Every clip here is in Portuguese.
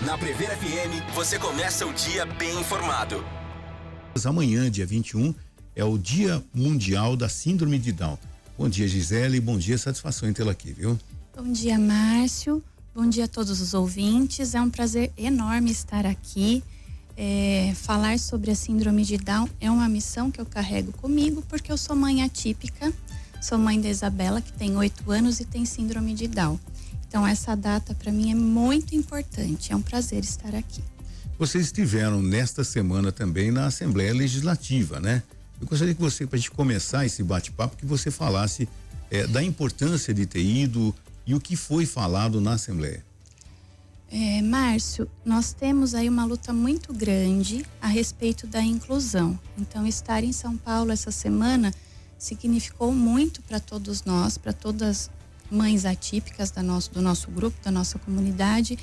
Na Prever FM, você começa o dia bem informado. Amanhã, dia 21, é o Dia Mundial da Síndrome de Down. Bom dia, Gisele, bom dia, satisfação em tê-la aqui, viu? Bom dia, Márcio, bom dia a todos os ouvintes, é um prazer enorme estar aqui. Falar sobre a síndrome de Down é uma missão que eu carrego comigo, porque eu sou mãe atípica, sou mãe da Isabela, que tem 8 anos e tem síndrome de Down. Então essa data para mim é muito importante, é um prazer estar aqui. Vocês estiveram nesta semana também na Assembleia Legislativa, né? Eu gostaria que você, para a gente começar esse bate-papo, que você falasse da importância de ter ido e o que foi falado na Assembleia. Márcio, nós temos aí uma luta muito grande a respeito da inclusão. Então estar em São Paulo essa semana significou muito para todos nós, para todas mães atípicas do nosso grupo, da nossa comunidade,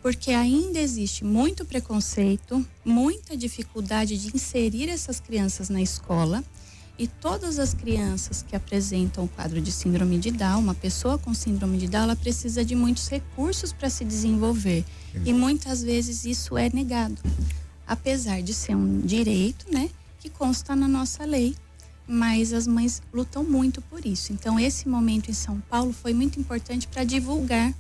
porque ainda existe muito preconceito, muita dificuldade de inserir essas crianças na escola, e todas as crianças que apresentam o quadro de síndrome de Down, uma pessoa com síndrome de Down, ela precisa de muitos recursos para se desenvolver, e muitas vezes isso é negado, apesar de ser um direito, né, que consta na nossa lei. Mas as mães lutam muito por isso. Então esse momento em São Paulo foi muito importante para divulgar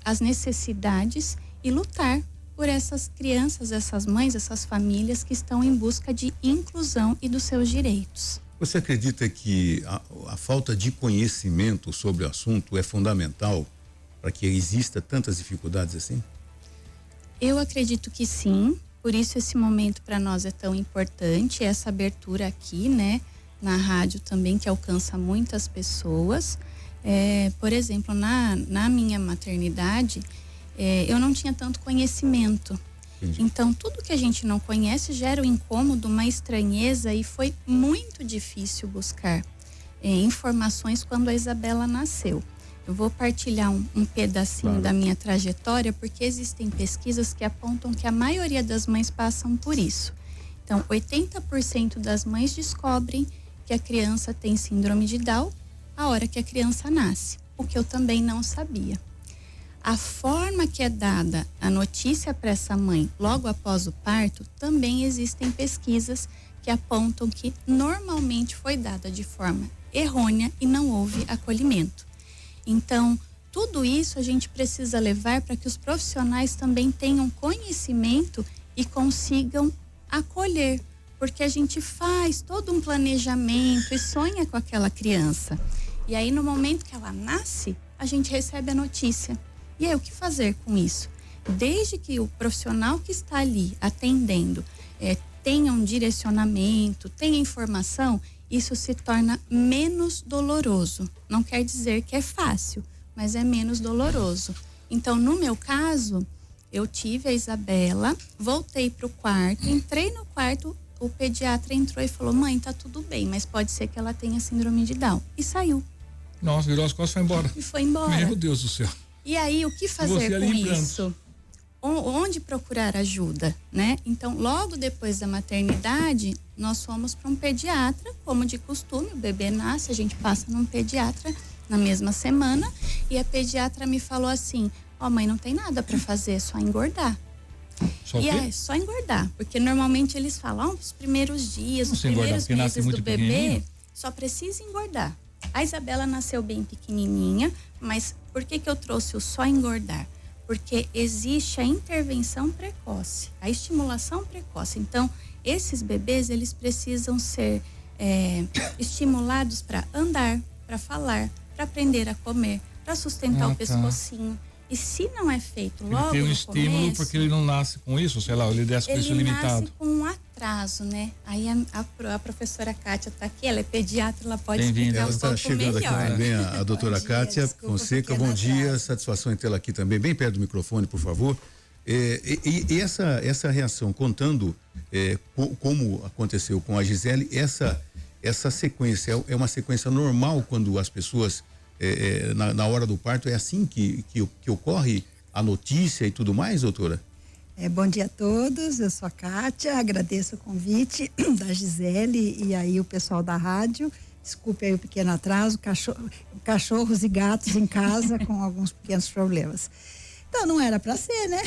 as necessidades e lutar por essas crianças, essas mães, essas famílias que estão em busca de inclusão e dos seus direitos. Você acredita que a falta de conhecimento sobre o assunto é fundamental para que exista tantas dificuldades assim? Eu acredito que sim. Por isso esse momento para nós é tão importante, essa abertura aqui, né, na rádio também, que alcança muitas pessoas. Por exemplo, na minha maternidade, eu não tinha tanto conhecimento. Entendi. Então tudo que a gente não conhece gera um incômodo, uma estranheza, e foi muito difícil buscar informações quando a Isabela nasceu. Eu vou partilhar um pedacinho da minha trajetória, porque existem pesquisas que apontam que a maioria das mães passam por isso. Então, 80% das mães descobrem que a criança tem síndrome de Down a hora que a criança nasce, o que eu também não sabia. A forma que é dada a notícia para essa mãe logo após o parto, também existem pesquisas que apontam que normalmente foi dada de forma errônea e não houve acolhimento. Então, tudo isso a gente precisa levar para que os profissionais também tenham conhecimento e consigam acolher, porque a gente faz todo um planejamento e sonha com aquela criança. E aí, no momento que ela nasce, a gente recebe a notícia. E aí, o que fazer com isso? Desde que o profissional que está ali atendendo tenha um direcionamento, tenha informação, isso se torna menos doloroso. Não quer dizer que é fácil, mas é menos doloroso. Então, no meu caso, eu tive a Isabela, voltei pro quarto, entrei no quarto, o pediatra entrou e falou: mãe, tá tudo bem, mas pode ser que ela tenha síndrome de Down. E saiu. Nossa, virou as costas e foi embora. E foi embora. Meu Deus do céu. E aí, o que fazer com isso? Onde procurar ajuda, né? Então, logo depois da maternidade, nós fomos para um pediatra, como de costume, o bebê nasce, a gente passa num pediatra na mesma semana, e a pediatra me falou assim: ó, mãe, não tem nada para fazer, é só engordar. Só só engordar, porque normalmente eles falam, os primeiros dias, os primeiros meses do bebê, só precisa engordar. A Isabela nasceu bem pequenininha, mas por que eu trouxe o só engordar? Porque existe a intervenção precoce, a estimulação precoce. Então, esses bebês, eles precisam ser estimulados para andar, para falar, para aprender a comer, para sustentar o pescocinho. E se não é feito logo no começo... Ele tem um estímulo porque ele não nasce com isso, sei lá, ele desce com isso limitado. Ele nasce com um atraso, né? Aí a professora Kátia tá aqui, ela é pediatra, ela pode explicar um pouco melhor. Ela está chegando aqui também, a doutora Kátia Fonseca, bom dia, satisfação em tê-la aqui também, bem perto do microfone, por favor. E essa reação, contando como aconteceu com a Gisele, essa sequência é uma sequência normal quando as pessoas... na hora do parto, é assim que ocorre a notícia e tudo mais, doutora? Bom dia a todos, eu sou a Kátia, agradeço o convite da Gisele e aí o pessoal da rádio. Desculpe aí o pequeno atraso, cachorros e gatos em casa com alguns pequenos problemas. Então, não era para ser, né?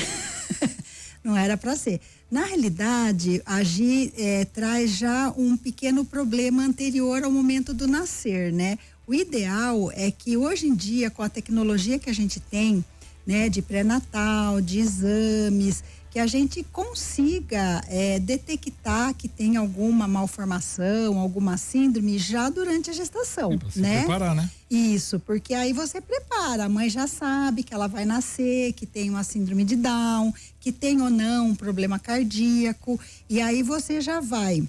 Não era para ser. Na realidade, a Gi traz já um pequeno problema anterior ao momento do nascer, né? O ideal é que hoje em dia, com a tecnologia que a gente tem, né, de pré-natal, de exames, que a gente consiga detectar que tem alguma malformação, alguma síndrome já durante a gestação, pra se né? preparar, né? Isso, porque aí você prepara, a mãe já sabe que ela vai nascer, que tem uma síndrome de Down, que tem ou não um problema cardíaco, e aí você já vai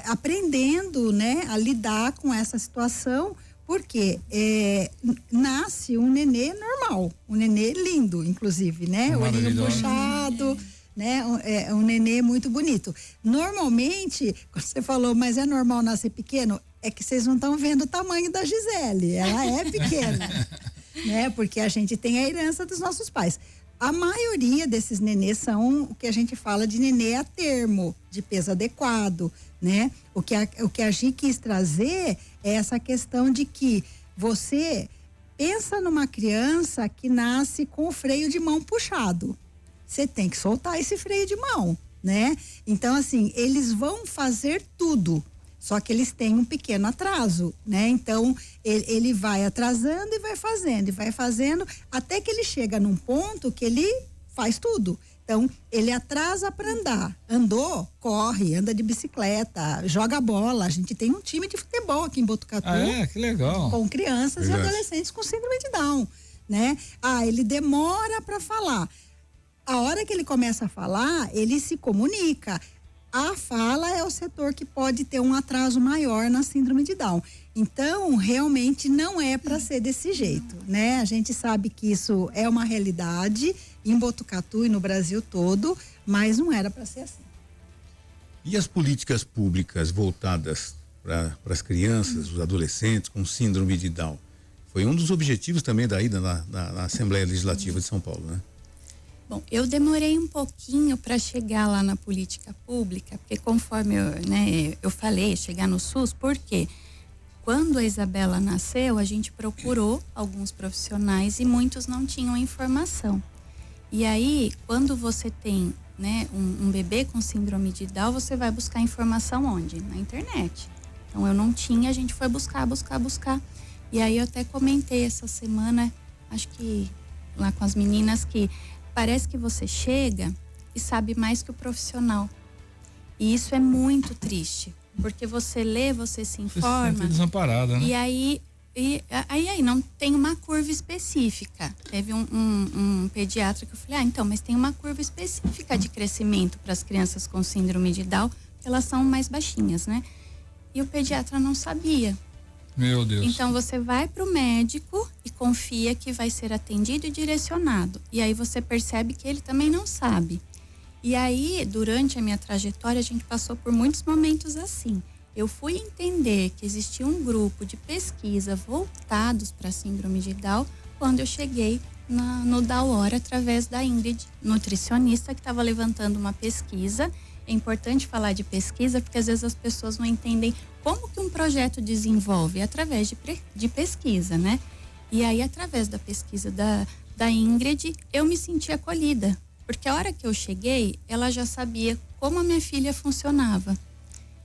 aprendendo, né, a lidar com essa situação, porque nasce um nenê normal, um nenê lindo, inclusive, né? O olhinho puxado, né? Um nenê muito bonito. Normalmente, quando você falou, mas é normal nascer pequeno, é que vocês não estão vendo o tamanho da Gisele, ela é pequena, né? Porque a gente tem a herança dos nossos pais. A maioria desses nenês são o que a gente fala de nenê a termo, de peso adequado, né? O que a Gi quis trazer é essa questão de que você pensa numa criança que nasce com o freio de mão puxado. Você tem que soltar esse freio de mão, né? Então, assim, eles vão fazer tudo, só que eles têm um pequeno atraso, né? Então, ele vai atrasando e vai fazendo, até que ele chega num ponto que ele faz tudo. Então, ele atrasa para andar. Andou, corre, anda de bicicleta, joga bola. A gente tem um time de futebol aqui em Botucatu. Que legal. Com crianças e adolescentes com síndrome de Down, né? Ele demora para falar. A hora que ele começa a falar, ele se comunica. A fala é o setor que pode ter um atraso maior na síndrome de Down. Então, realmente não é para ser desse jeito, né? A gente sabe que isso é uma realidade em Botucatu e no Brasil todo, mas não era para ser assim. E as políticas públicas voltadas para as crianças, os adolescentes com síndrome de Down? Foi um dos objetivos também da ida na Assembleia Legislativa de São Paulo, né? Bom, eu demorei um pouquinho para chegar lá na política pública, porque conforme eu falei, chegar no SUS, porque quando a Isabela nasceu, a gente procurou alguns profissionais e muitos não tinham informação. E aí, quando você tem, né, um bebê com síndrome de Down, você vai buscar informação onde? Na internet. Então, eu não tinha, a gente foi buscar. E aí, eu até comentei essa semana, acho que lá com as meninas, que parece que você chega e sabe mais que o profissional. E isso é muito triste, porque você lê, você se informa. Você se sente desamparada, né? E aí não tem uma curva específica. Teve um pediatra que eu falei, então, mas tem uma curva específica de crescimento para as crianças com síndrome de Down, que elas são mais baixinhas, né? E o pediatra não sabia. Meu Deus. Então você vai para o médico e confia que vai ser atendido e direcionado. E aí você percebe que ele também não sabe. E aí, durante a minha trajetória, a gente passou por muitos momentos assim. Eu fui entender que existia um grupo de pesquisa voltados para a síndrome de Down quando eu cheguei no Dawora, através da Ingrid, nutricionista, que estava levantando uma pesquisa. É importante falar de pesquisa, porque às vezes as pessoas não entendem como que um projeto desenvolve, através de pesquisa, né? E aí, através da pesquisa da Ingrid, eu me senti acolhida, porque a hora que eu cheguei, ela já sabia como a minha filha funcionava.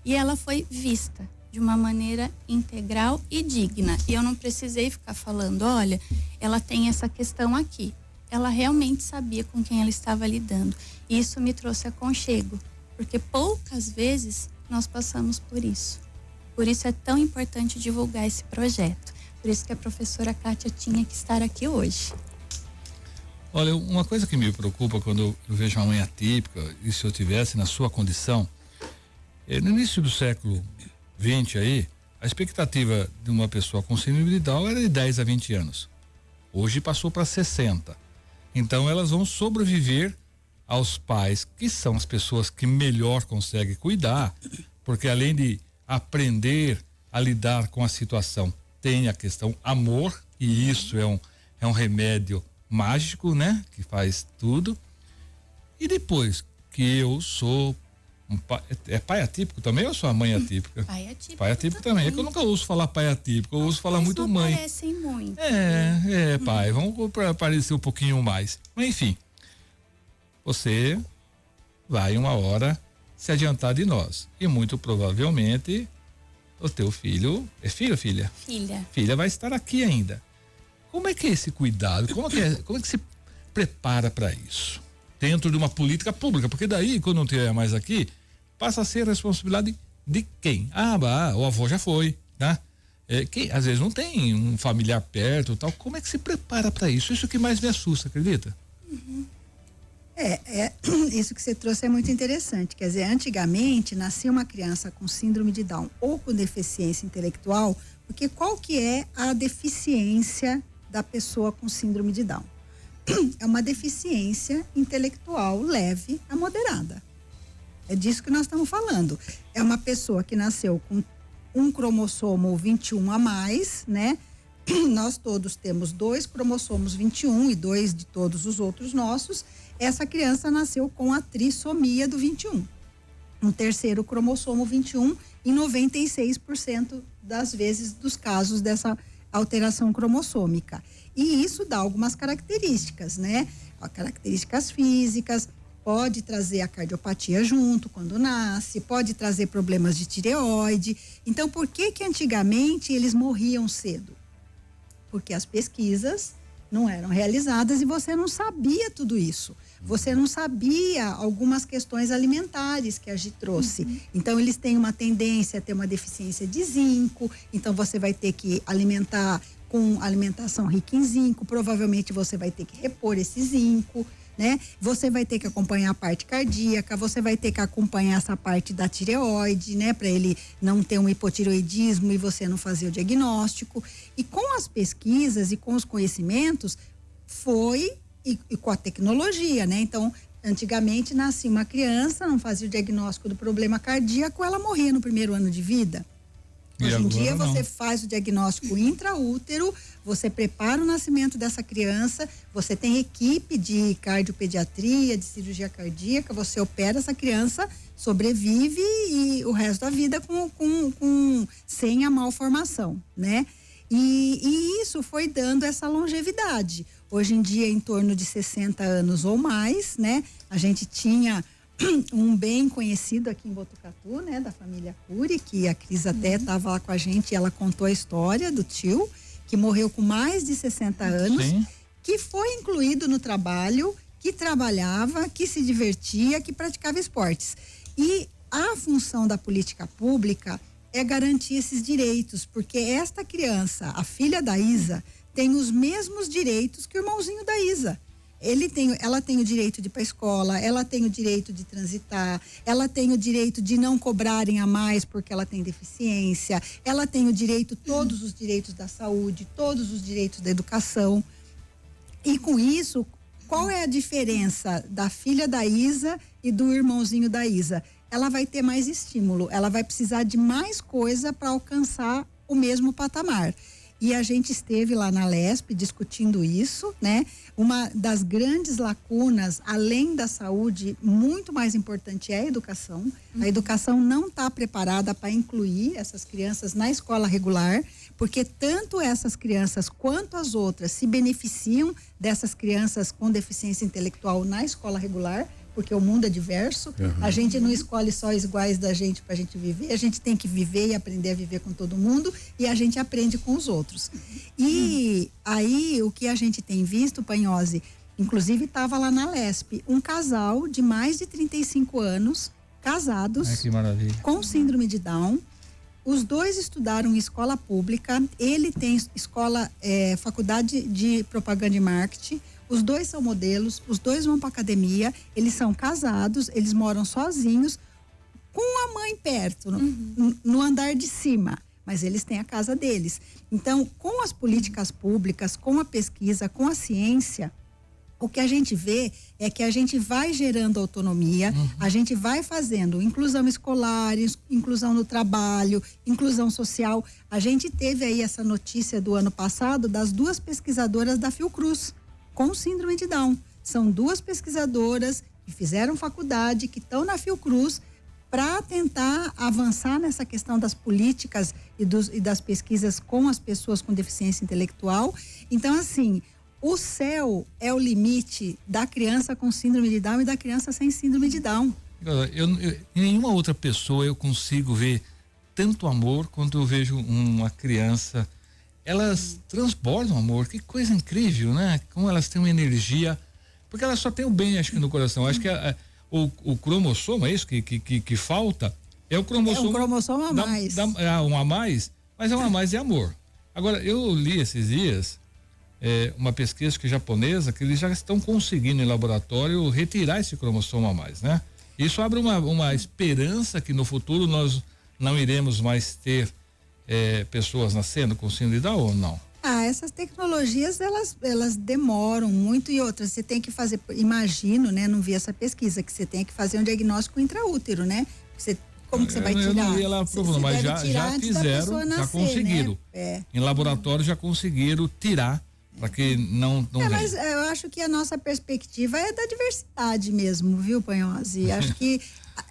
E ela foi vista de uma maneira integral e digna. E eu não precisei ficar falando, olha, ela tem essa questão aqui. Ela realmente sabia com quem ela estava lidando. E isso me trouxe aconchego, porque poucas vezes nós passamos por isso. Por isso é tão importante divulgar esse projeto. Por isso que a professora Kátia tinha que estar aqui hoje. Olha, uma coisa que me preocupa quando eu vejo uma mãe atípica, e se eu tivesse na sua condição, no início do século XX aí, a expectativa de uma pessoa com síndrome de Down era de 10 a 20 anos. Hoje passou para 60. Então elas vão sobreviver aos pais, que são as pessoas que melhor conseguem cuidar, porque além de aprender a lidar com a situação, tem a questão amor, e isso é um remédio mágico, né? Que faz tudo. E depois que eu sou É pai atípico também ou sua mãe atípica? Pai atípico. Pai atípico também. É que eu nunca ouço falar pai atípico, eu ouço falar muito mãe. Parecem muito. Pai, vamos parecer um pouquinho mais. Mas enfim, você vai uma hora se adiantar de nós. E muito provavelmente o teu filho, é filho ou filha? Filha. Filha vai estar aqui ainda. Como é que é esse cuidado? Como é que se prepara para isso? Dentro de uma política pública, porque daí, quando não tiver mais aqui, passa a ser responsabilidade de quem? O avô já foi, tá? Quem, às vezes não tem um familiar perto, tal. Como é que se prepara para isso? Isso que mais me assusta, acredita? Uhum. Isso que você trouxe é muito interessante. Quer dizer, antigamente nascia uma criança com síndrome de Down ou com deficiência intelectual, porque qual que é a deficiência da pessoa com síndrome de Down? É uma deficiência intelectual leve a moderada. É disso que nós estamos falando. É uma pessoa que nasceu com um cromossomo 21 a mais, né? Nós todos temos 2 cromossomos 21 e 2 de todos os outros nossos. Essa criança nasceu com a trissomia do 21. Um terceiro cromossomo 21 em 96% das vezes dos casos dessa alteração cromossômica. E isso dá algumas características, né? Características físicas, pode trazer a cardiopatia junto quando nasce, pode trazer problemas de tireoide. Então, por que antigamente eles morriam cedo? Porque as pesquisas não eram realizadas e você não sabia tudo isso. Você não sabia algumas questões alimentares que a Gi trouxe. Então, eles têm uma tendência a ter uma deficiência de zinco, então você vai ter que alimentar com alimentação rica em zinco, provavelmente você vai ter que repor esse zinco, né? Você vai ter que acompanhar a parte cardíaca, você vai ter que acompanhar essa parte da tireoide, né? Para ele não ter um hipotireoidismo e você não fazer o diagnóstico. E com as pesquisas e com os conhecimentos, e com a tecnologia, né? Então, antigamente nascia uma criança, não fazia o diagnóstico do problema cardíaco, ela morria no primeiro ano de vida. Hoje em dia você faz o diagnóstico intraútero, você prepara o nascimento dessa criança, você tem equipe de cardiopediatria, de cirurgia cardíaca, você opera essa criança, sobrevive e o resto da vida sem a malformação, né? E isso foi dando essa longevidade. Hoje em dia, em torno de 60 anos ou mais, né? A gente tinha um bem conhecido aqui em Botucatu, né? Da família Cury, que a Cris até estava lá com a gente e ela contou a história do tio, que morreu com mais de 60 anos, sim, que foi incluído no trabalho, que trabalhava, que se divertia, que praticava esportes. E a função da política pública é garantir esses direitos, porque esta criança, a filha da Isa, tem os mesmos direitos que o irmãozinho da Isa. Ela tem o direito de ir para a escola, ela tem o direito de transitar, ela tem o direito de não cobrarem a mais porque ela tem deficiência, ela tem o direito, todos os direitos da saúde, todos os direitos da educação. E com isso, qual é a diferença da filha da Isa e do irmãozinho da Isa? Ela vai ter mais estímulo, ela vai precisar de mais coisa para alcançar o mesmo patamar. E a gente esteve lá na LESP discutindo isso, né? Uma das grandes lacunas, além da saúde, muito mais importante é a educação. A educação não está preparada para incluir essas crianças na escola regular, porque tanto essas crianças quanto as outras se beneficiam dessas crianças com deficiência intelectual na escola regular, porque o mundo é diverso. A gente não escolhe só os iguais da gente pra gente viver, a gente tem que viver e aprender a viver com todo mundo e a gente aprende com os outros. E aí, o que a gente tem visto, Panhose, inclusive estava lá na LESP, um casal de mais de 35 anos, casados, com síndrome de Down. Os dois estudaram em escola pública, ele tem faculdade de propaganda e marketing. Os dois são modelos, os dois vão para academia, eles são casados, eles moram sozinhos, com a mãe perto, no andar de cima, mas eles têm a casa deles. Então, com as políticas públicas, com a pesquisa, com a ciência, o que a gente vê é que a gente vai gerando autonomia, a gente vai fazendo inclusão escolar, inclusão no trabalho, inclusão social. A gente teve aí essa notícia do ano passado das 2 pesquisadoras da Fiocruz com síndrome de Down. São 2 pesquisadoras que fizeram faculdade, que estão na Fiocruz, para tentar avançar nessa questão das políticas e das pesquisas com as pessoas com deficiência intelectual. Então, assim, o céu é o limite da criança com síndrome de Down e da criança sem síndrome de Down. Em nenhuma outra pessoa eu consigo ver tanto amor quando eu vejo uma criança. Elas transbordam amor, que coisa incrível, né? Como elas têm uma energia, porque elas só têm o bem, acho que no coração. Acho que o cromossomo, é isso que falta, é o cromossomo. É um cromossomo a mais. Um a mais, mas é um a mais de amor. Agora, eu li esses dias uma pesquisa japonesa que eles já estão conseguindo em laboratório retirar esse cromossomo a mais, né? Isso abre uma esperança que no futuro nós não iremos mais ter pessoas nascendo com síndrome de Down ou não? Essas tecnologias, elas demoram muito, e outras, você tem que fazer, imagino, né, não vi essa pesquisa, que você tem que fazer um diagnóstico intraútero, né? Como que você vai tirar? Eu não vi ela provando, mas já fizeram, já conseguiram. Né? Em laboratório já conseguiram tirar, para que não mas eu acho que a nossa perspectiva é da diversidade mesmo, viu, Panhose? Acho que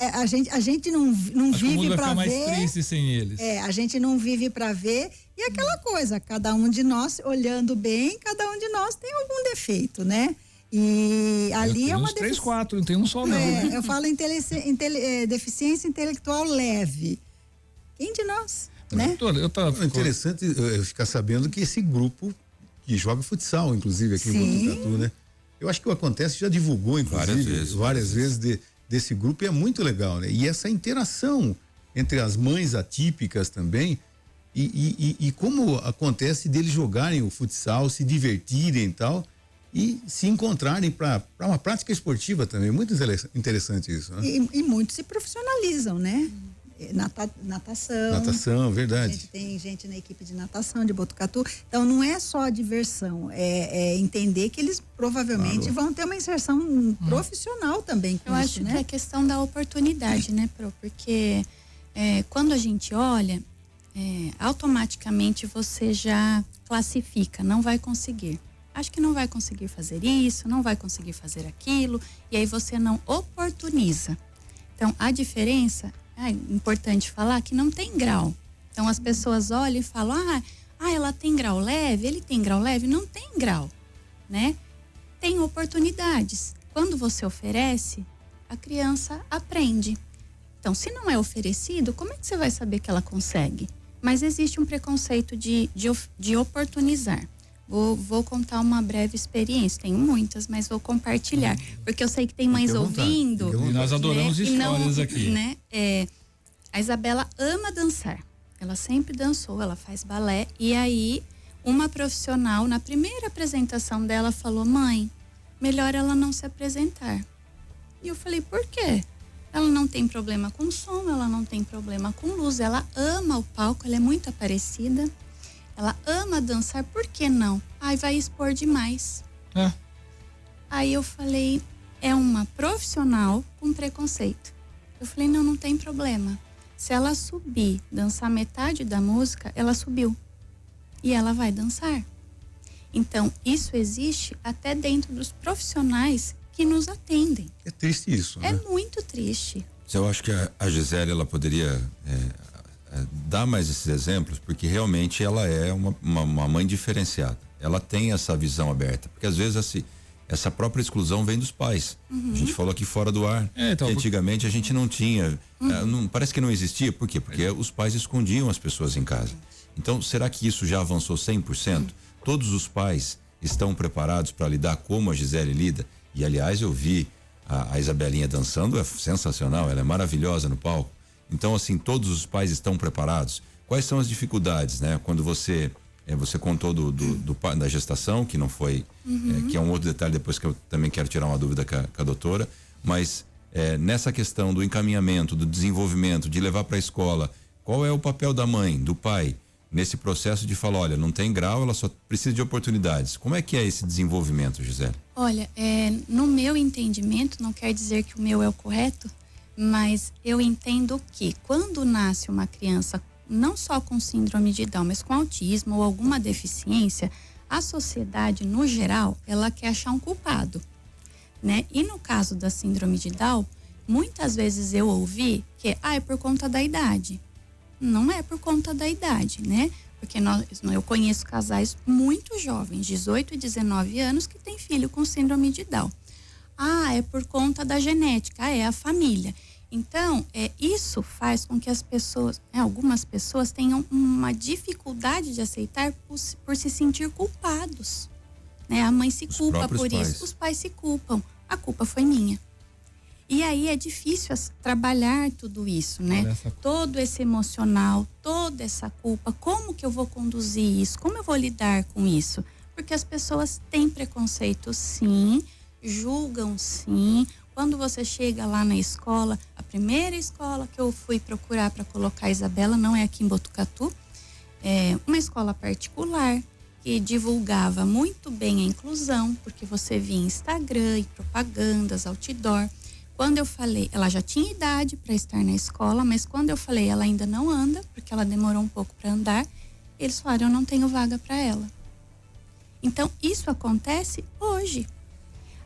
a gente não vive para ver. Mais triste sem eles. A gente não vive para ver, e aquela coisa, cada um de nós, olhando bem, cada um de nós tem algum defeito, né? E ali é uma 3, 4, não tem um só não. Eu falo deficiência intelectual leve. Quem de nós, né? É interessante eu ficar sabendo que esse grupo que joga futsal, inclusive, aqui em Botucatu, né? Eu acho que o Acontece já divulgou, inclusive, várias vezes desse grupo, e é muito legal, né? E essa interação entre as mães atípicas também, e como acontece deles jogarem o futsal, se divertirem e tal, e se encontrarem para uma prática esportiva também. Muito interessante isso, né? E muitos se profissionalizam, né? Natação, verdade. Tem gente na equipe de natação de Botucatu. Então não é só a diversão, é entender que eles provavelmente vão ter uma inserção profissional também com Eu isso, acho né? que é a questão da oportunidade, né, Pro? Porque quando a gente olha, automaticamente você já classifica, não vai conseguir. Acho que não vai conseguir fazer isso, não vai conseguir fazer aquilo, e aí você não oportuniza. Então, a diferença, é importante falar que não tem grau. Então, as pessoas olham e falam, ela tem grau leve, ele tem grau leve. Não tem grau, né? Tem oportunidades. Quando você oferece, a criança aprende. Então, se não é oferecido, como é que você vai saber que ela consegue? Mas existe um preconceito de oportunizar. Vou contar uma breve experiência, tenho muitas, mas vou compartilhar, porque eu sei que tem mães ouvindo. E nós adoramos histórias aqui. Né? A Isabela ama dançar, ela sempre dançou, ela faz balé, e aí uma profissional, na primeira apresentação dela, falou, mãe, melhor ela não se apresentar. E eu falei, por quê? Ela não tem problema com som, ela não tem problema com luz, ela ama o palco, ela é muito aparecida. Ela ama dançar, por que não? Vai expor demais. Aí eu falei, é uma profissional com preconceito. Eu falei, não tem problema. Se ela subir, dançar metade da música, ela subiu. E ela vai dançar. Então, isso existe até dentro dos profissionais que nos atendem. É triste isso, né? É muito triste. Eu acho que a Gisele, ela poderia dar mais esses exemplos, porque realmente ela é uma mãe diferenciada. Ela tem essa visão aberta, porque às vezes essa própria exclusão vem dos pais. A gente falou aqui fora do ar, que antigamente a gente não tinha, parece que não existia. Por quê? Porque os pais escondiam as pessoas em casa. Então, será que isso já avançou 100%? Todos os pais estão preparados para lidar como a Gisele lida? E aliás, eu vi a Isabelinha dançando, é sensacional, ela é maravilhosa no palco. Então, assim, todos os pais estão preparados. Quais são as dificuldades, né? Quando você contou da gestação, que não foi, que é um outro detalhe depois que eu também quero tirar uma dúvida com a doutora, mas nessa questão do encaminhamento, do desenvolvimento, de levar para a escola, qual é o papel da mãe, do pai, nesse processo de falar, olha, não tem grau, ela só precisa de oportunidades. Como é que é esse desenvolvimento, Gisele? Olha, no meu entendimento, não quer dizer que o meu é o correto, mas eu entendo que quando nasce uma criança, não só com síndrome de Down, mas com autismo ou alguma deficiência, a sociedade, no geral, ela quer achar um culpado, né? E no caso da síndrome de Down, muitas vezes eu ouvi que é por conta da idade. Não é por conta da idade, né? Porque eu conheço casais muito jovens, 18 e 19 anos, que têm filho com síndrome de Down. É por conta da genética, é a família. Então, isso faz com que as pessoas, algumas pessoas tenham uma dificuldade de aceitar por se sentir culpados. Né? A mãe se culpa por isso, os pais se culpam. A culpa foi minha. E aí é difícil trabalhar tudo isso, né? Todo esse emocional, toda essa culpa, como que eu vou conduzir isso? Como eu vou lidar com isso? Porque as pessoas têm preconceito, sim, julgam, sim. Quando você chega lá na escola, a primeira escola que eu fui procurar para colocar a Isabela não é aqui em Botucatu, é uma escola particular que divulgava muito bem a inclusão, porque você via Instagram e propagandas, outdoor. Quando eu falei, ela já tinha idade para estar na escola, mas quando eu falei, ela ainda não anda, porque ela demorou um pouco para andar, eles falaram, eu não tenho vaga para ela. Então, isso acontece hoje.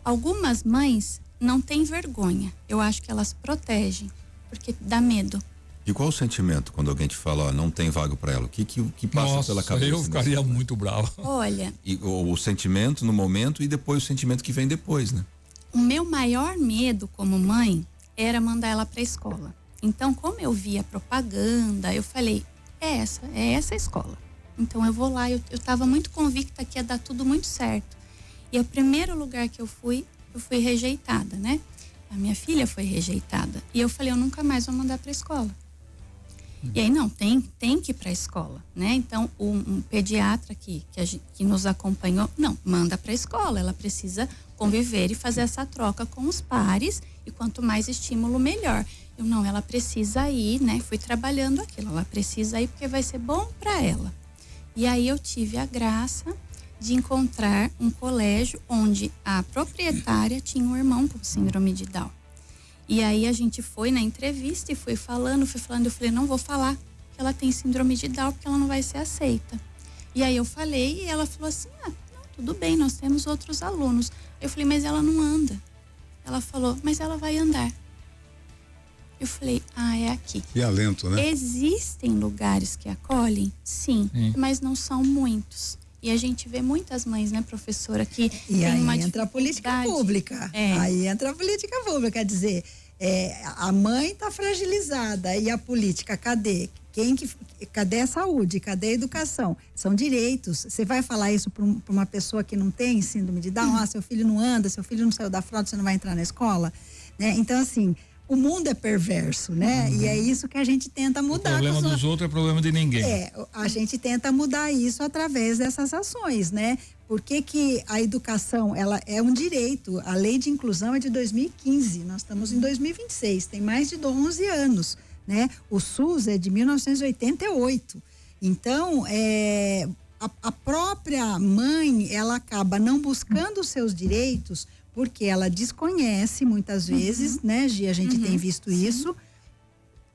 Algumas mães não têm vergonha. Eu acho que elas protegem, porque dá medo. E qual o sentimento quando alguém te fala, não tem vaga para ela? O que passa pela cabeça? Eu ficaria muito bravo. Olha... O sentimento no momento e depois o sentimento que vem depois, né? O meu maior medo como mãe era mandar ela para a escola. Então, como eu via propaganda, eu falei, é essa a escola. Então, eu vou lá. Eu estava muito convicta que ia dar tudo muito certo. E o primeiro lugar que eu fui rejeitada, né? A minha filha foi rejeitada. E eu falei, eu nunca mais vou mandar para a escola. E aí, não, tem que ir para a escola, né? Então, um pediatra que nos acompanhou, não, manda para a escola. Ela precisa conviver e fazer essa troca com os pares, e quanto mais estímulo, melhor. Ela precisa ir, né? Fui trabalhando aquilo, ela precisa ir porque vai ser bom para ela. E aí eu tive a graça de encontrar um colégio onde a proprietária tinha um irmão com síndrome de Down. E aí a gente foi na entrevista e fui falando, eu falei, não vou falar que ela tem síndrome de Down porque ela não vai ser aceita. E aí eu falei e ela falou assim, não, tudo bem, nós temos outros alunos. Eu falei, mas ela não anda. Ela falou, mas ela vai andar. Eu falei, é aqui. Que alento, né? Existem lugares que acolhem, sim, mas não são muitos. E a gente vê muitas mães, né, professora, que tem uma dificuldade. Aí entra a política pública. Aí entra a política pública, quer dizer, a mãe está fragilizada e a política, cadê? Cadê a saúde? Cadê a educação? São direitos. Você vai falar isso para uma pessoa que não tem síndrome de Down? Seu filho não anda, seu filho não saiu da fralda, você não vai entrar na escola? Né? Então, assim, o mundo é perverso, né? E é isso que a gente tenta mudar. O problema dos outros é problema de ninguém. A gente tenta mudar isso através dessas ações, né? Porque que a educação, ela é um direito. A lei de inclusão é de 2015, nós estamos em 2026, tem mais de 11 anos, né? O SUS é de 1988. Então, a própria mãe, ela acaba não buscando os seus direitos porque ela desconhece muitas vezes, né, Gi? A gente tem visto isso.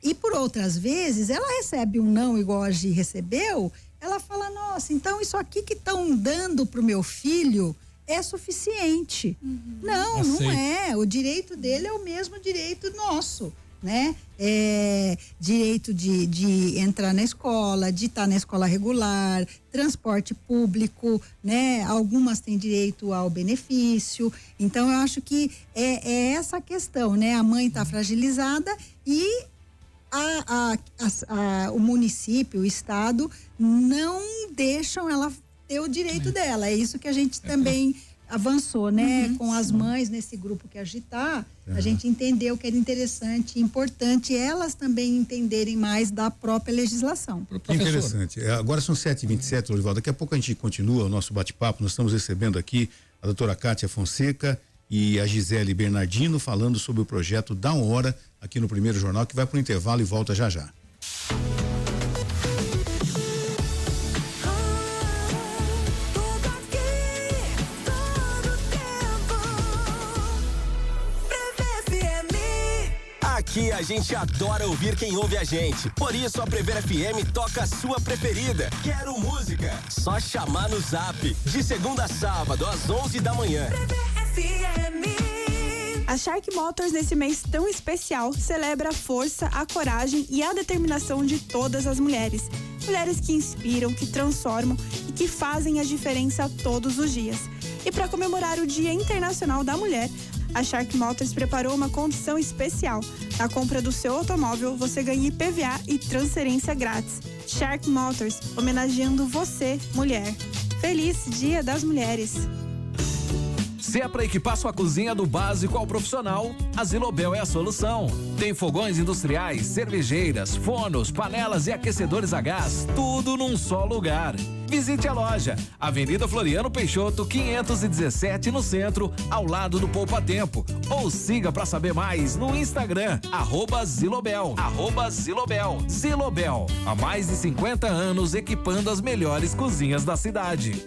E por outras vezes, ela recebe um não igual a Gi recebeu, ela fala, nossa, então isso aqui que estão dando pro meu filho é suficiente. Não, não é. O direito dele é o mesmo direito nosso, né? Direito de entrar na escola, de estar na escola regular, transporte público, né? Algumas têm direito ao benefício. Então, eu acho que é essa questão, né? A mãe está fragilizada e o município, o estado, não deixam ela ter o direito dela. É isso que a gente também avançou, né? Com as mães nesse grupo que agitar, a gente entendeu que era interessante e importante elas também entenderem mais da própria legislação. Interessante. Agora são 7h27, Lorival. Daqui a pouco a gente continua o nosso bate-papo. Nós estamos recebendo aqui a doutora Kátia Fonseca e a Gisele Bernardino falando sobre o projeto Da Hora aqui no Primeiro Jornal, que vai para o intervalo e volta já já. Aqui a gente adora ouvir quem ouve a gente. Por isso a Prever FM toca a sua preferida. Quero música? Só chamar no Zap. De segunda a sábado, às 11 da manhã. Prever FM. A Shark Motors, nesse mês tão especial, celebra a força, a coragem e a determinação de todas as mulheres. Mulheres que inspiram, que transformam e que fazem a diferença todos os dias. E para comemorar o Dia Internacional da Mulher, a Shark Motors preparou uma condição especial. Na compra do seu automóvel, você ganha IPVA e transferência grátis. Shark Motors, homenageando você, mulher. Feliz Dia das Mulheres! Se é para equipar sua cozinha do básico ao profissional, a Zilobel é a solução. Tem fogões industriais, cervejeiras, fornos, panelas e aquecedores a gás, tudo num só lugar. Visite a loja, Avenida Floriano Peixoto, 517 no centro, ao lado do Poupa Tempo. Ou siga para saber mais no Instagram, @Zilobel. @Zilobel. Zilobel, há mais de 50 anos equipando as melhores cozinhas da cidade.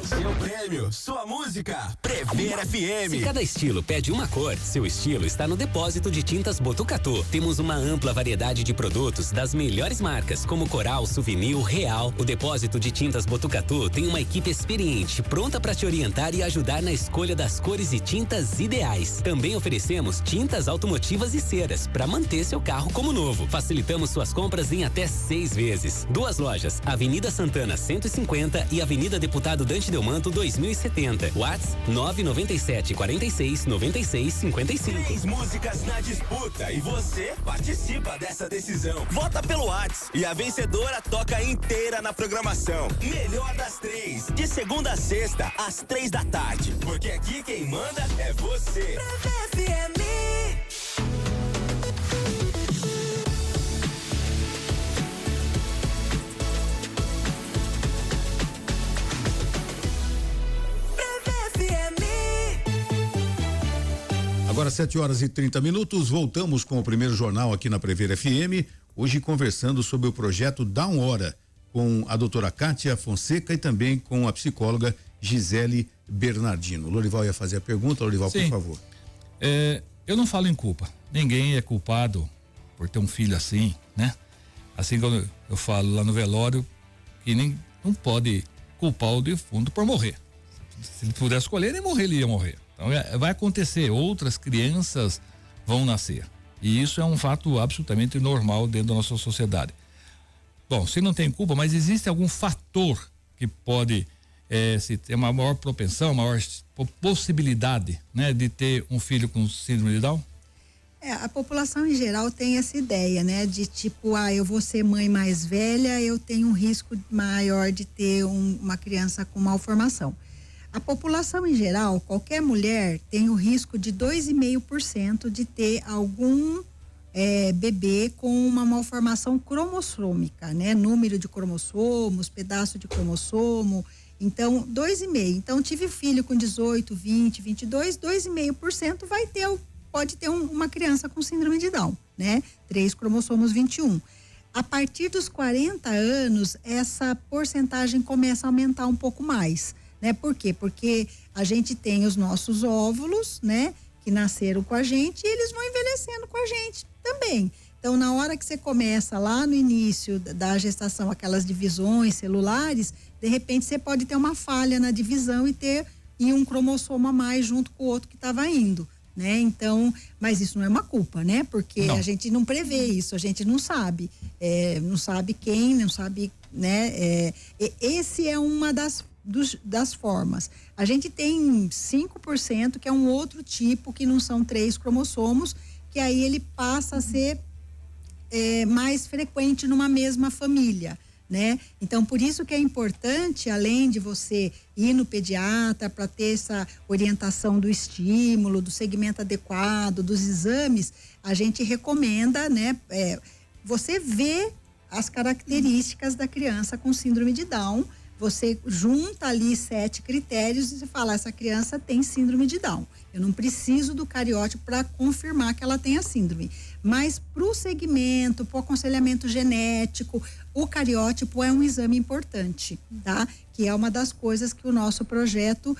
Seu prêmio, sua música, Prever FM. Se cada estilo pede uma cor, seu estilo está no Depósito de Tintas Botucatu. Temos uma ampla variedade de produtos das melhores marcas, como Coral, Souvenir, Real. O Depósito de Tintas Botucatu tem uma equipe experiente, pronta para te orientar e ajudar na escolha das cores e tintas ideais. Também oferecemos tintas automotivas e ceras, para manter seu carro como novo. Facilitamos suas compras em até 6 vezes. 2 lojas, Avenida Santana 150 e Avenida Deputado Dante Delmanto 2070. WhatsApp 997 46 96 55. 3 músicas na disputa e você participa dessa decisão. Vota pelo WhatsApp e a vencedora toca inteira na programação. Melhor das 3, de segunda a sexta, às 3 da tarde. Porque aqui quem manda é você. FM. Agora 7h30, voltamos com o primeiro jornal aqui na Prever FM, hoje conversando sobre o projeto Dá uma Hora, com a doutora Kátia Fonseca e também com a psicóloga Gisele Bernardino. Lorival ia fazer a pergunta, Lorival, Sim. por favor. Eu não falo em culpa, ninguém é culpado por ter um filho assim, né? Assim como eu falo lá no velório, que não pode culpar o defunto por morrer. Se ele pudesse escolher, nem morrer, ele ia morrer. Então vai acontecer, outras crianças vão nascer. E isso é um fato absolutamente normal dentro da nossa sociedade. Bom, se não tem culpa, mas existe algum fator que pode se ter uma maior propensão, maior possibilidade, né, de ter um filho com síndrome de Down? A população em geral tem essa ideia, né, de tipo, eu vou ser mãe mais velha, eu tenho um risco maior de ter uma criança com malformação. A população em geral, qualquer mulher tem o risco de 2,5% de ter algum bebê com uma malformação cromossômica, né? Número de cromossomos, pedaço de cromossomo. Então, 2,5%. Então, tive filho com 18, 20, 22, 2,5% pode ter uma criança com síndrome de Down, né? 3 cromossomos 21. A partir dos 40 anos, essa porcentagem começa a aumentar um pouco mais. Né? Por quê? Porque a gente tem os nossos óvulos, né? Que nasceram com a gente e eles vão envelhecendo com a gente também. Então, na hora que você começa lá no início da gestação, aquelas divisões celulares, de repente você pode ter uma falha na divisão e um cromossomo a mais junto com o outro que estava indo, né? Então, mas isso não é uma culpa, né? Porque a gente não prevê isso, a gente não sabe. Não sabe quem, não sabe, né? Esse é uma das formas. A gente tem 5% que é um outro tipo, que não são 3 cromossomos, que aí ele passa a ser mais frequente numa mesma família, né? Então, por isso que é importante, além de você ir no pediatra para ter essa orientação do estímulo, do segmento adequado, dos exames, a gente recomenda, né? Você vê as características da criança com síndrome de Down. Você junta ali 7 critérios e você fala, essa criança tem síndrome de Down. Eu não preciso do cariótipo para confirmar que ela tem a síndrome. Mas para o segmento, para o aconselhamento genético, o cariótipo é um exame importante, tá? Que é uma das coisas que o nosso projeto,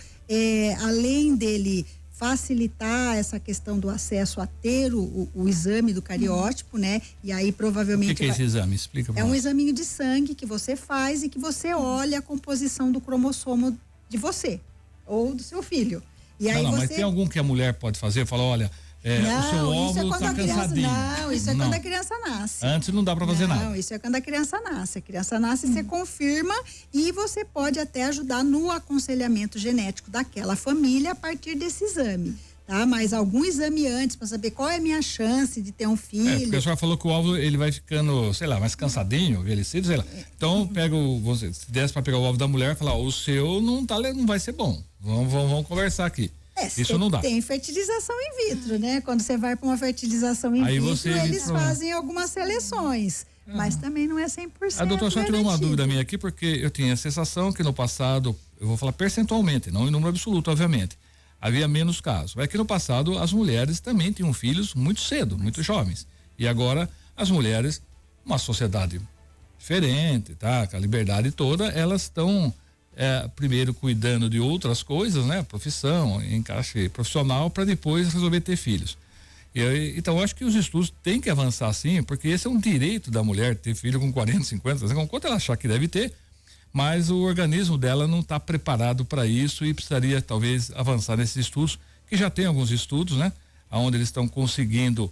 além dele facilitar essa questão do acesso a ter o exame do cariótipo, né? E aí provavelmente... O que é esse exame? Explica pra nós. É um examinho de sangue que você faz e que você olha a composição do cromossomo de você ou do seu filho. E aí mas tem algum que a mulher pode fazer? Fala, olha, o seu óvulo está cansadinho. Não, isso é quando a criança nasce. Antes não dá para fazer nada. Não, isso é quando a criança nasce. A criança nasce, você confirma e você pode até ajudar no aconselhamento genético daquela família a partir desse exame. Tá? Mas algum exame antes para saber qual é a minha chance de ter um filho. Porque a senhora falou que o óvulo ele vai ficando, sei lá, mais cansadinho, envelhecido, sei lá. Então pega se desse para pegar o óvulo da mulher, falar, o seu não vai ser bom. Vamos conversar aqui. Isso não dá. Tem fertilização in vitro, né? Quando você vai para uma fertilização in vitro, eles fazem algumas seleções. Mas também não é 100%. A doutora só tirou uma dúvida minha aqui, porque eu tinha a sensação que no passado, eu vou falar percentualmente, não em número absoluto, obviamente, havia menos casos. Mas que no passado as mulheres também tinham filhos muito cedo, muito jovens. E agora as mulheres, uma sociedade diferente, tá? Com a liberdade toda, elas estão primeiro cuidando de outras coisas, né? Profissão, encaixe profissional, para depois resolver ter filhos. Então eu acho que os estudos têm que avançar sim, porque esse é um direito da mulher ter filho com 40, 50, com quanto ela achar que deve ter, mas o organismo dela não está preparado para isso e precisaria talvez avançar nesses estudos, que já tem alguns estudos, né? Onde eles estão conseguindo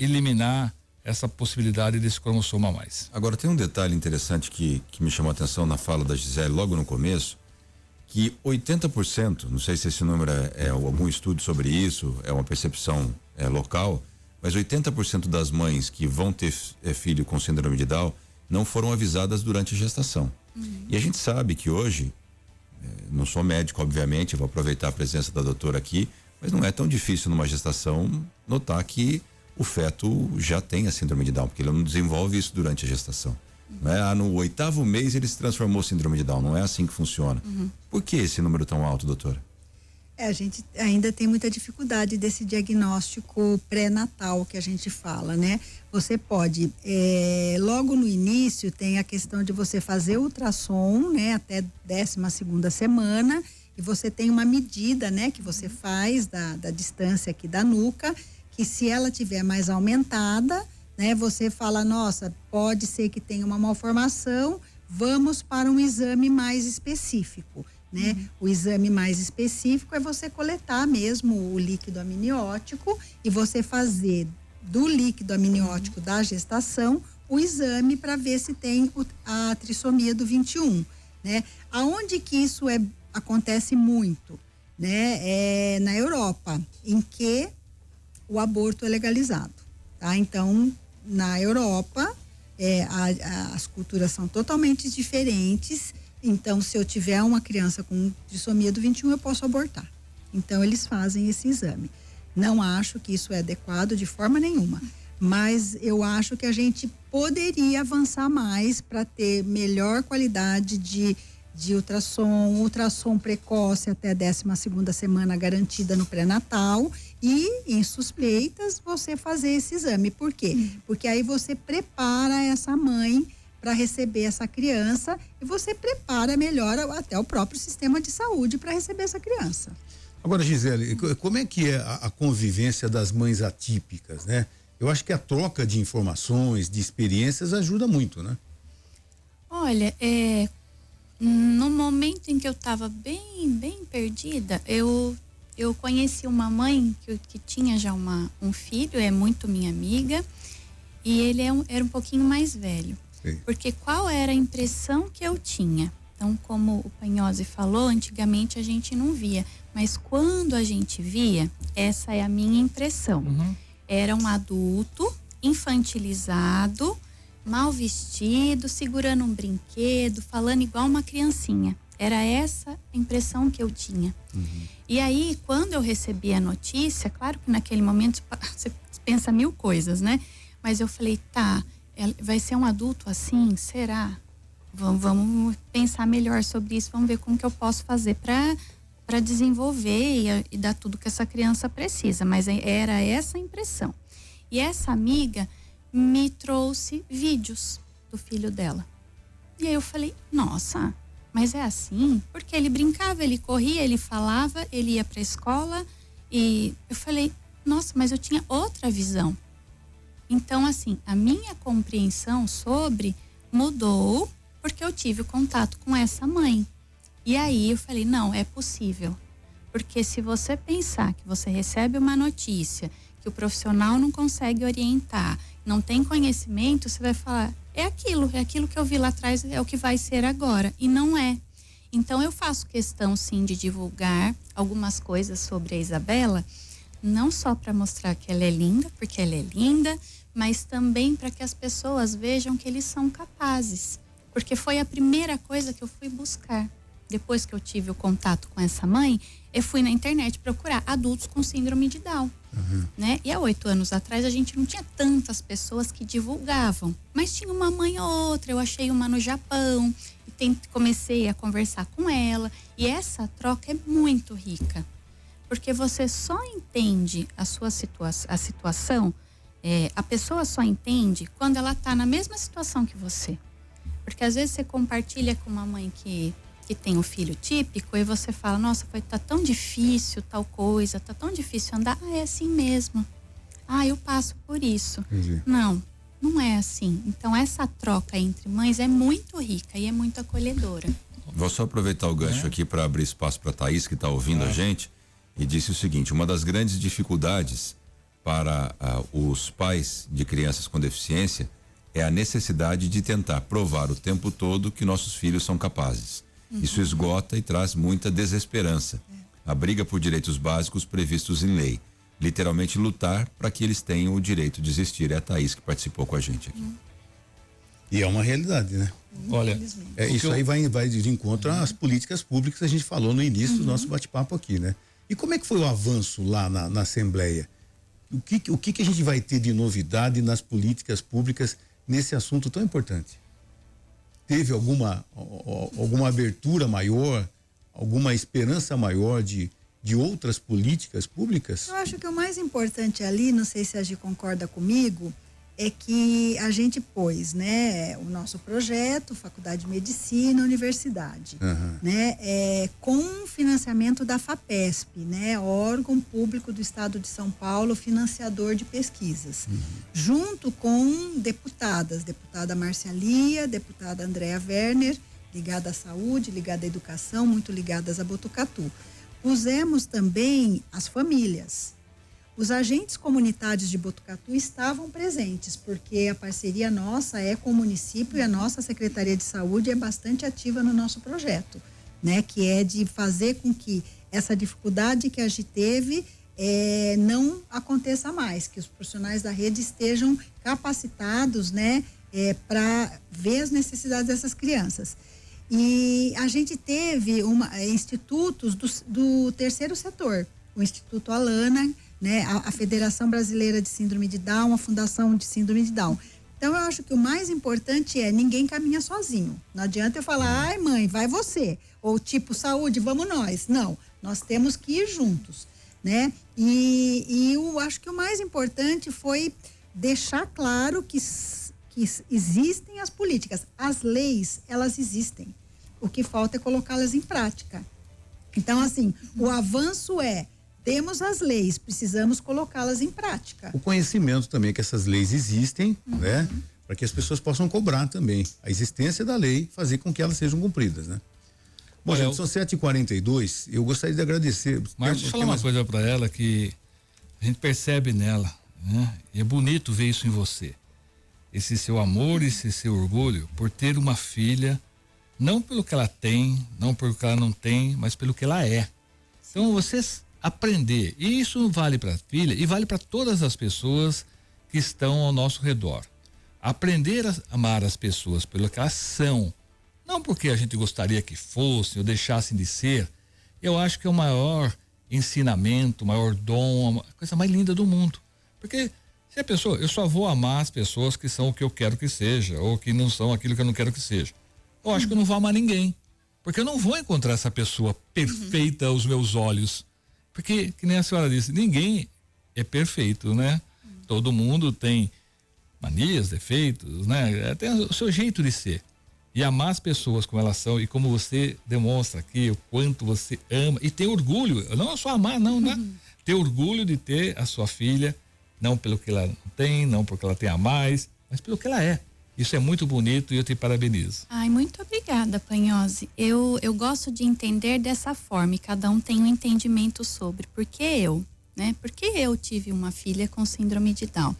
eliminar essa possibilidade desse cromossomo a mais. Agora tem um detalhe interessante que me chamou a atenção na fala da Gisele logo no começo, que 80%, não sei se esse número é algum estudo sobre isso, é uma percepção local, mas 80% das mães que vão ter filho com síndrome de Down não foram avisadas durante a gestação. E a gente sabe que hoje, não sou médico, obviamente, vou aproveitar a presença da doutora aqui, mas não é tão difícil numa gestação notar que o feto já tem a síndrome de Down, porque ele não desenvolve isso durante a gestação. Não é? No 8º mês ele se transformou em síndrome de Down, não é assim que funciona. Por que esse número tão alto, doutora? A gente ainda tem muita dificuldade desse diagnóstico pré-natal que a gente fala, né? Você pode, logo no início tem a questão de você fazer ultrassom, né? Até 12ª semana, e você tem uma medida, né? Que você faz da distância aqui da nuca, que se ela tiver mais aumentada, né? Você fala, nossa, pode ser que tenha uma malformação, vamos para um exame mais específico, né? O exame mais específico é você coletar mesmo o líquido amniótico e você fazer do líquido amniótico da gestação o exame para ver se tem a trissomia do 21, né? Aonde que isso acontece muito, né? É na Europa, em que o aborto é legalizado, tá? Então, na Europa, as culturas são totalmente diferentes. Então, se eu tiver uma criança com trissomia do 21, eu posso abortar. Então, eles fazem esse exame. Não acho que isso é adequado de forma nenhuma, mas eu acho que a gente poderia avançar mais para ter melhor qualidade de ultrassom precoce até 12ª semana garantida no pré-natal e em suspeitas você fazer esse exame. Por quê? Porque aí você prepara essa mãe para receber essa criança e você prepara melhor até o próprio sistema de saúde para receber essa criança. Agora, Gisele, como é que é a convivência das mães atípicas, né? Eu acho que a troca de informações, de experiências ajuda muito, né? Olha, no momento em que eu estava bem perdida, eu conheci uma mãe que tinha já um filho, é muito minha amiga, e ele era um pouquinho mais velho. Sim. Porque qual era a impressão que eu tinha? Então, como o Panhose falou, antigamente a gente não via, mas quando a gente via, essa é a minha impressão. Era um adulto infantilizado, mal vestido, segurando um brinquedo, falando igual uma criancinha. Era essa a impressão que eu tinha. E aí, quando eu recebi a notícia, claro que naquele momento você pensa 1000 coisas, né? Mas eu falei, tá, vai ser um adulto assim? Será? Vamos pensar melhor sobre isso, vamos ver como que eu posso fazer para desenvolver e dar tudo que essa criança precisa. Mas era essa a impressão. E essa amiga me trouxe vídeos do filho dela. E aí eu falei, nossa, mas é assim? Porque ele brincava, ele corria, ele falava, ele ia para a escola. E eu falei, nossa, mas eu tinha outra visão. Então, assim, a minha compreensão sobre mudou porque eu tive contato com essa mãe. E aí eu falei, não, é possível. Porque se você pensar que você recebe uma notícia, que o profissional não consegue orientar, não tem conhecimento, você vai falar, é aquilo que eu vi lá atrás, é o que vai ser agora. E não é. Então eu faço questão sim de divulgar algumas coisas sobre a Isabela, não só para mostrar que ela é linda, porque ela é linda, mas também para que as pessoas vejam que eles são capazes. Porque foi a primeira coisa que eu fui buscar. Depois que eu tive o contato com essa mãe, eu fui na internet procurar adultos com síndrome de Down, né? E há 8 anos atrás a gente não tinha tantas pessoas que divulgavam, mas tinha uma mãe ou outra. Eu achei uma no Japão e comecei a conversar com ela, e essa troca é muito rica, porque você só entende a sua situação, a pessoa só entende quando ela está na mesma situação que você, porque às vezes você compartilha com uma mãe que tem um filho típico e você fala, nossa, tá tão difícil tal coisa, tá tão difícil andar. É assim mesmo. Eu passo por isso. Entendi. Não é assim. Então essa troca entre mães é muito rica e é muito acolhedora. Vou só aproveitar o gancho aqui para abrir espaço para Thaís, que está ouvindo a gente, e disse o seguinte: uma das grandes dificuldades para os pais de crianças com deficiência é a necessidade de tentar provar o tempo todo que nossos filhos são capazes. Isso esgota e traz muita desesperança. A briga por direitos básicos previstos em lei. Literalmente lutar para que eles tenham o direito de existir. É a Thaís que participou com a gente aqui. E é uma realidade, né? Olha, isso aí vai de encontro às políticas públicas que a gente falou no início do nosso bate-papo aqui, né? E como é que foi o avanço lá na Assembleia? O que a gente vai ter de novidade nas políticas públicas nesse assunto tão importante? Teve alguma abertura maior, alguma esperança maior de outras políticas públicas? Eu acho que o mais importante ali, não sei se a Gi concorda comigo, é que a gente pôs, né, o nosso projeto, Faculdade de Medicina, Universidade, né, com financiamento da FAPESP, né, órgão público do Estado de São Paulo, financiador de pesquisas, junto com deputada Márcia Lia, deputada Andréa Werner, ligada à saúde, ligada à educação, muito ligadas a Botucatu. Pusemos também as famílias. Os agentes comunitários de Botucatu estavam presentes, porque a parceria nossa é com o município e a nossa Secretaria de Saúde é bastante ativa no nosso projeto, né? Que é de fazer com que essa dificuldade que a gente teve não aconteça mais, que os profissionais da rede estejam capacitados, né? Para ver as necessidades dessas crianças. E a gente teve institutos do terceiro setor, o Instituto Alana, né, a Federação Brasileira de Síndrome de Down, a Fundação de Síndrome de Down. Então, eu acho que o mais importante é ninguém caminha sozinho. Não adianta eu falar, ai mãe, vai você. Ou tipo, saúde, vamos nós. Não, nós temos que ir juntos, né? E eu acho que o mais importante foi deixar claro que existem as políticas. As leis, elas existem. O que falta é colocá-las em prática. Então, assim, o avanço temos as leis, precisamos colocá-las em prática. O conhecimento também que essas leis existem, né? Para que as pessoas possam cobrar também a existência da lei, fazer com que elas sejam cumpridas, né? Bom, gente, são 7h42, eu gostaria de agradecer. Mas deixa eu falar uma coisa para ela que a gente percebe nela, né? E é bonito ver isso em você. Esse seu amor, esse seu orgulho por ter uma filha, não pelo que ela tem, não pelo que ela não tem, mas pelo que ela é. Então, vocês aprender, e isso vale para a filha e vale para todas as pessoas que estão ao nosso redor. Aprender a amar as pessoas pelo que elas são, não porque a gente gostaria que fossem ou deixassem de ser. Eu acho que é o maior ensinamento, o maior dom, a coisa mais linda do mundo. Porque se a pessoa, eu só vou amar as pessoas que são o que eu quero que seja, ou que não são aquilo que eu não quero que seja. Eu acho que eu não vou amar ninguém, porque eu não vou encontrar essa pessoa perfeita aos meus olhos. Porque, que nem a senhora disse, ninguém é perfeito, né? Todo mundo tem manias, defeitos, né? Tem o seu jeito de ser. E amar as pessoas como elas são e como você demonstra aqui, o quanto você ama e ter orgulho, não é só amar, não, né? Ter orgulho de ter a sua filha, não pelo que ela não tem, não porque ela tenha mais, mas pelo que ela é. Isso é muito bonito e eu te parabenizo. Ai, muito obrigada, Panhose. Eu gosto de entender dessa forma e cada um tem um entendimento sobre. Por que eu, né? Porque eu tive uma filha com síndrome de Down.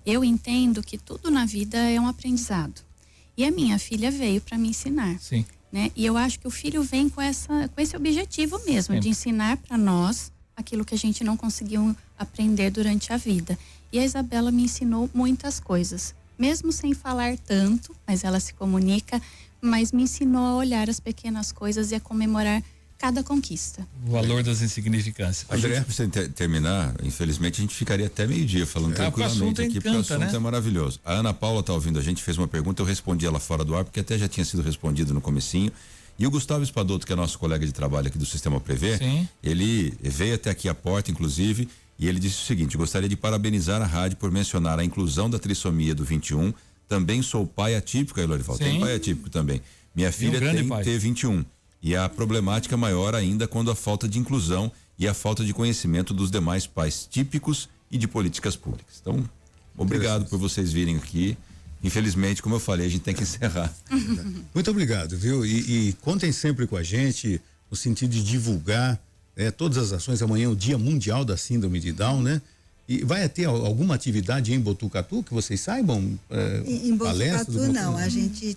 Eu entendo que tudo na vida é um aprendizado. E a minha filha veio para me ensinar. Sim. Né? E eu acho que o filho vem com esse objetivo mesmo, de ensinar para nós aquilo que a gente não conseguiu aprender durante a vida. E a Isabela me ensinou muitas coisas. Mesmo sem falar tanto, mas ela se comunica, mas me ensinou a olhar as pequenas coisas e a comemorar cada conquista. O valor das insignificâncias. André, a gente precisa terminar, infelizmente a gente ficaria até meio-dia falando tranquilamente aqui, porque o assunto é maravilhoso. A Ana Paula está ouvindo a gente, fez uma pergunta, eu respondi ela fora do ar, porque até já tinha sido respondido no comecinho. E o Gustavo Espadoto, que é nosso colega de trabalho aqui do Sistema Prevê, ele veio até aqui à porta, inclusive, e ele disse o seguinte: gostaria de parabenizar a rádio por mencionar a inclusão da trissomia do 21. Também sou pai atípico, Lorival. Tem pai atípico também. Minha filha tem T21. E a problemática maior ainda quando a falta de inclusão e a falta de conhecimento dos demais pais típicos e de políticas públicas. Então, obrigado por vocês virem aqui. Infelizmente, como eu falei, a gente tem que encerrar. Muito obrigado, viu? E contem sempre com a gente no sentido de divulgar todas as ações. Amanhã é o Dia Mundial da Síndrome de Down, né? E vai ter alguma atividade em Botucatu que vocês saibam? Em Botucatu não, a gente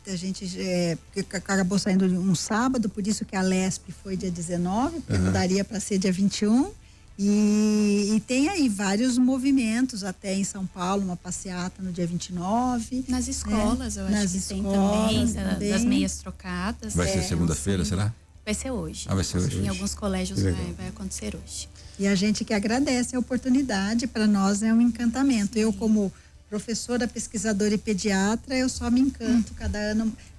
acabou saindo um sábado, por isso que a LESP foi dia 19, porque não daria para ser dia 21. E tem aí vários movimentos, até em São Paulo, uma passeata no dia 29. Nas escolas, eu acho que tem também, das meias trocadas. Vai ser segunda-feira, será? Vai ser hoje. Vai ser hoje. Em alguns colégios vai acontecer hoje. E a gente que agradece a oportunidade, para nós é um encantamento. Eu, como professora, pesquisadora e pediatra, eu só me encanto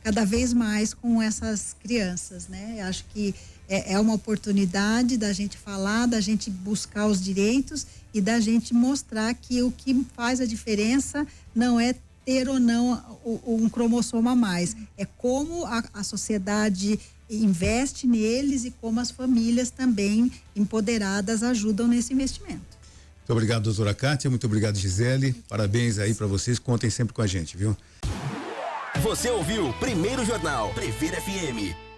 cada vez mais com essas crianças, né? Eu acho que é uma oportunidade da gente falar, da gente buscar os direitos e da gente mostrar que o que faz a diferença não é ter ou não um cromossomo a mais, é como a sociedade investe neles e como as famílias também empoderadas ajudam nesse investimento. Muito obrigado, doutora Kátia, muito obrigado, Gisele, parabéns aí para vocês, contem sempre com a gente, viu? Você ouviu Primeiro Jornal Prevê FM.